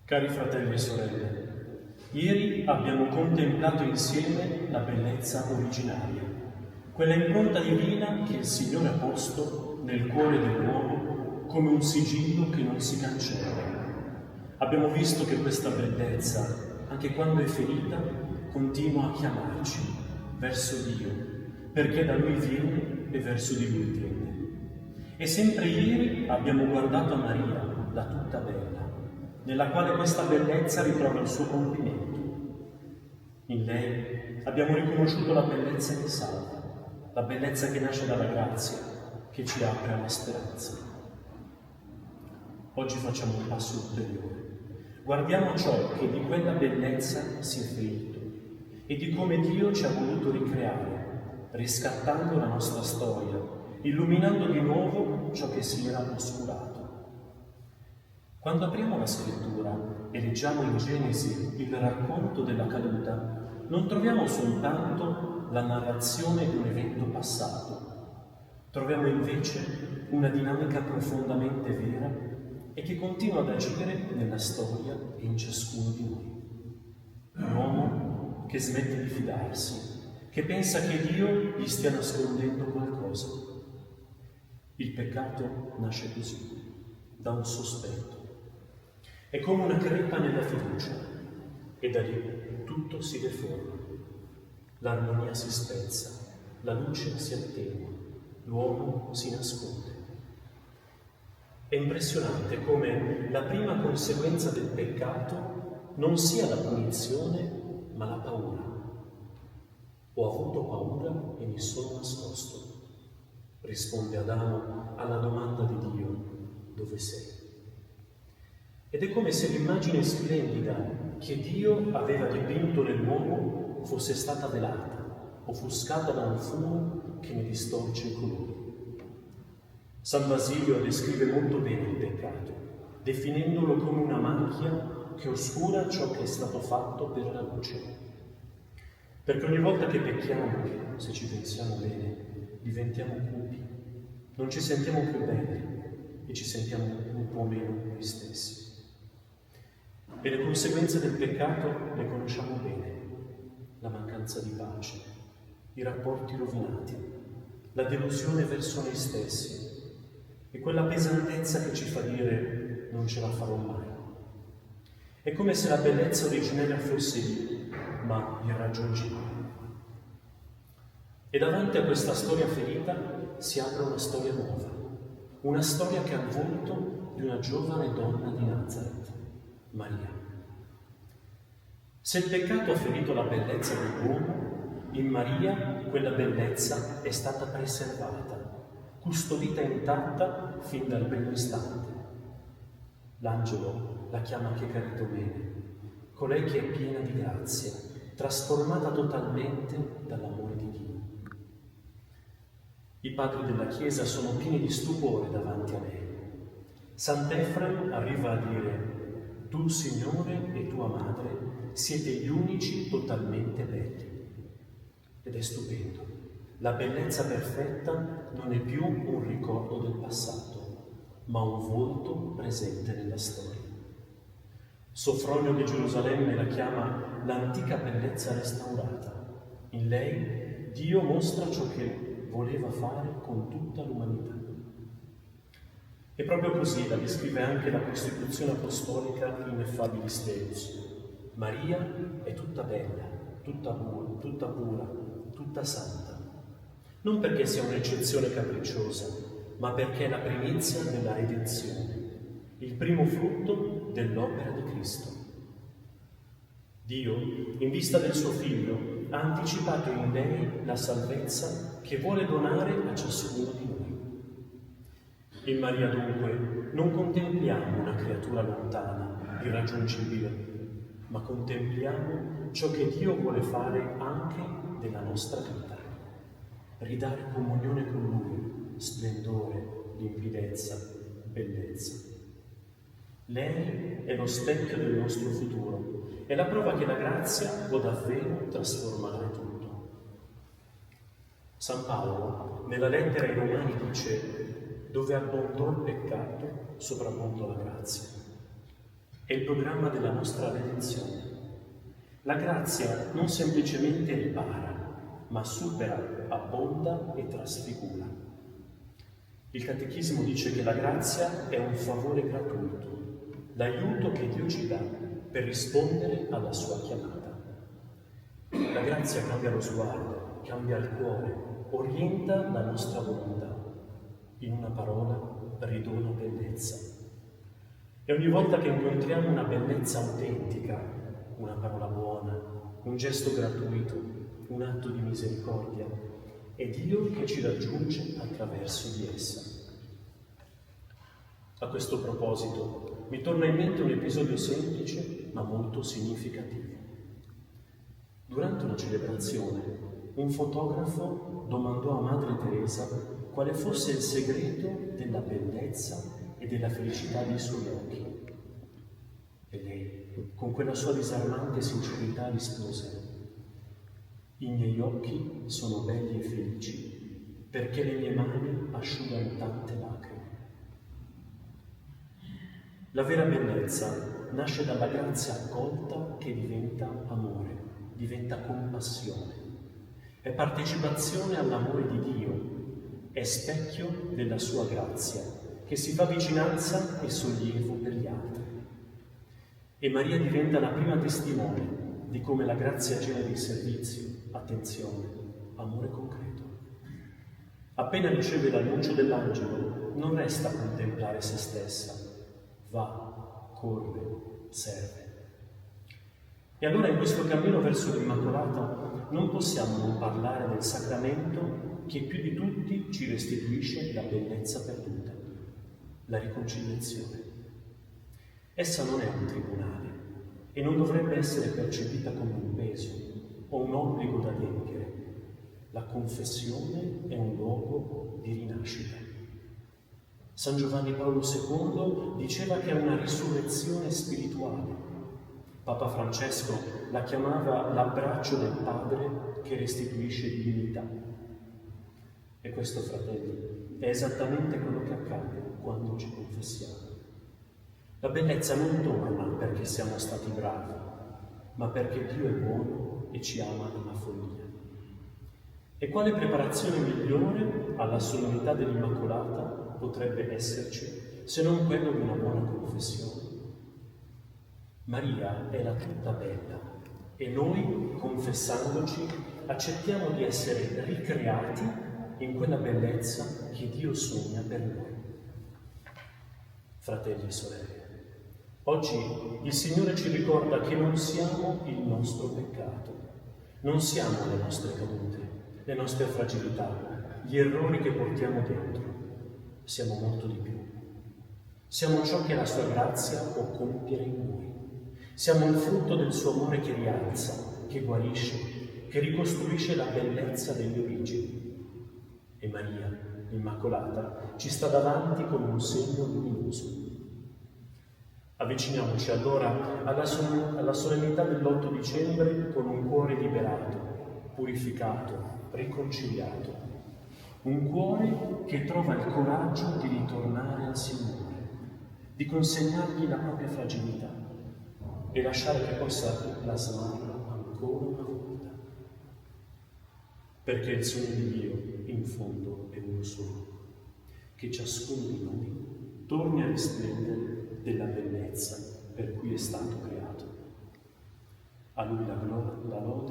Cari fratelli e sorelle, ieri abbiamo contemplato insieme la bellezza originaria, quella impronta divina che il Signore ha posto nel cuore dell'uomo come un sigillo che non si cancella. Abbiamo visto che questa bellezza, anche quando è ferita, continua a chiamarci verso Dio, perché da Lui viene e verso di Lui tende. E sempre ieri abbiamo guardato a Maria, la tutta bella, nella quale questa bellezza ritrova il suo compimento. In lei abbiamo riconosciuto la bellezza che salva, la bellezza che nasce dalla grazia, che ci apre alla speranza. Oggi facciamo un passo ulteriore. Guardiamo ciò che di quella bellezza si è finito e di come Dio ci ha voluto ricreare, riscattando la nostra storia, illuminando di nuovo ciò che si era oscurato. Quando apriamo la scrittura e leggiamo in Genesi il racconto della caduta, non troviamo soltanto la narrazione di un evento passato, troviamo invece una dinamica profondamente vera e che continua ad agire nella storia e in ciascuno di noi. Un uomo che smette di fidarsi, che pensa che Dio gli stia nascondendo qualcosa. Il peccato nasce così, da un sospetto. È come una crepa nella fiducia e da lì tutto si deforma. L'armonia si spezza, la luce si attenua, l'uomo si nasconde. È impressionante come la prima conseguenza del peccato non sia la punizione, ma la paura. Ho avuto paura e mi sono nascosto, risponde Adamo alla domanda di Dio: dove sei? Ed è come se l'immagine splendida che Dio aveva dipinto nell'uomo fosse stata velata, offuscata da un fumo che ne distorce i colori. San Basilio descrive molto bene il peccato, definendolo come una macchia che oscura ciò che è stato fatto per la luce. Perché ogni volta che pecchiamo, se ci pensiamo bene, diventiamo cupi, non ci sentiamo più bene e ci sentiamo un po' meno noi stessi. E le conseguenze del peccato le conosciamo bene: la mancanza di pace, i rapporti rovinati, la delusione verso noi stessi e quella pesantezza che ci fa dire non ce la farò mai. È come se la bellezza originaria fosse lì, ma irraggiungibile. E davanti a questa storia ferita si apre una storia nuova, una storia che ha il volto di una giovane donna di Nazareth, Maria. Se il peccato ha ferito la bellezza dell'uomo, in Maria quella bellezza è stata preservata, custodita intatta fin dal primo istante. L'angelo la chiama anche Caritomene, colei che è piena di grazia, trasformata totalmente dall'amore di Dio. I padri della Chiesa sono pieni di stupore davanti a lei. Sant'Efrem arriva a dire: tu, Signore, e tua madre siete gli unici totalmente belli. Ed è stupendo. La bellezza perfetta non è più un ricordo del passato, ma un volto presente nella storia. Sofronio di Gerusalemme la chiama l'antica bellezza restaurata. In lei Dio mostra ciò che voleva fare con tutta l'umanità. E proprio così la descrive anche la Costituzione Apostolica Ineffabili Steus. Maria è tutta bella, tutta pura, tutta santa. Non perché sia un'eccezione capricciosa, ma perché è la primizia della redenzione, il primo frutto dell'opera di Cristo. Dio, in vista del suo Figlio, ha anticipato in lei la salvezza che vuole donare a ciascuno di noi. In Maria dunque non contempliamo una creatura lontana, irraggiungibile, ma contempliamo ciò che Dio vuole fare anche nella nostra vita. Ridare comunione con Lui, splendore, limpidezza, bellezza. Lei è lo specchio del nostro futuro, è la prova che la grazia può davvero trasformare tutto. San Paolo, nella lettera ai Romani, dice: dove abbondò il peccato, sovrabbondò la grazia. è il programma della nostra redenzione. La grazia non semplicemente ripara, ma supera, abbonda e trasfigura. Il Catechismo dice che la grazia è un favore gratuito, l'aiuto che Dio ci dà per rispondere alla sua chiamata. La grazia cambia lo sguardo, cambia il cuore, orienta la nostra volontà. In una parola, ridona bellezza. E ogni volta che incontriamo una bellezza autentica, una parola buona, un gesto gratuito, un atto di misericordia, è Dio che ci raggiunge attraverso di essa. A questo proposito, mi torna in mente un episodio semplice ma molto significativo. Durante una celebrazione, un fotografo domandò a Madre Teresa quale fosse il segreto della bellezza e della felicità dei suoi occhi. E lei, con quella sua disarmante sincerità, rispose: i miei occhi sono belli e felici perché le mie mani asciugano tante lacrime. La vera bellezza nasce dalla grazia accolta che diventa amore, diventa compassione, è partecipazione all'amore di Dio, è specchio della sua grazia che si fa vicinanza e sollievo per gli altri. E Maria diventa la prima testimone di come la grazia generi servizio, attenzione, amore concreto. Appena riceve l'annuncio dell'angelo, non resta a contemplare se stessa, va, corre, serve. E allora in questo cammino verso l'Immacolata non possiamo non parlare del sacramento che più di tutti ci restituisce la bellezza perduta, la riconciliazione. Essa non è un tribunale e non dovrebbe essere percepita come un peso o un obbligo da adempiere. La confessione è un luogo di rinascita. San Giovanni Paolo II diceva che è una risurrezione spirituale. Papa Francesco la chiamava l'abbraccio del Padre che restituisce dignità. E questo, fratelli, è esattamente quello che accade quando ci confessiamo. La bellezza non torna perché siamo stati bravi, ma perché Dio è buono e ci ama nella follia. E quale preparazione migliore alla solennità dell'Immacolata potrebbe esserci se non quello di una buona confessione? Maria è la tutta bella e noi, confessandoci, accettiamo di essere ricreati in quella bellezza che Dio sogna per noi. Fratelli e sorelle, oggi il Signore ci ricorda che non siamo il nostro peccato, non siamo le nostre cadute, le nostre fragilità, gli errori che portiamo dentro. Siamo molto di più. Siamo ciò che la sua grazia può compiere in noi. Siamo il frutto del suo amore che rialza, che guarisce, che ricostruisce la bellezza delle origini. E Maria, l'Immacolata, ci sta davanti come un segno luminoso. Avviciniamoci allora alla solennità dell'8 dicembre con un cuore liberato, purificato, riconciliato. Un cuore che trova il coraggio di ritornare al Signore, di consegnargli la propria fragilità e lasciare che possa plasmarlo ancora una volta. Perché il sogno di Dio, in fondo, è uno solo: che ciascuno di noi torni a risplendere della bellezza per cui è stato creato. A Lui la lode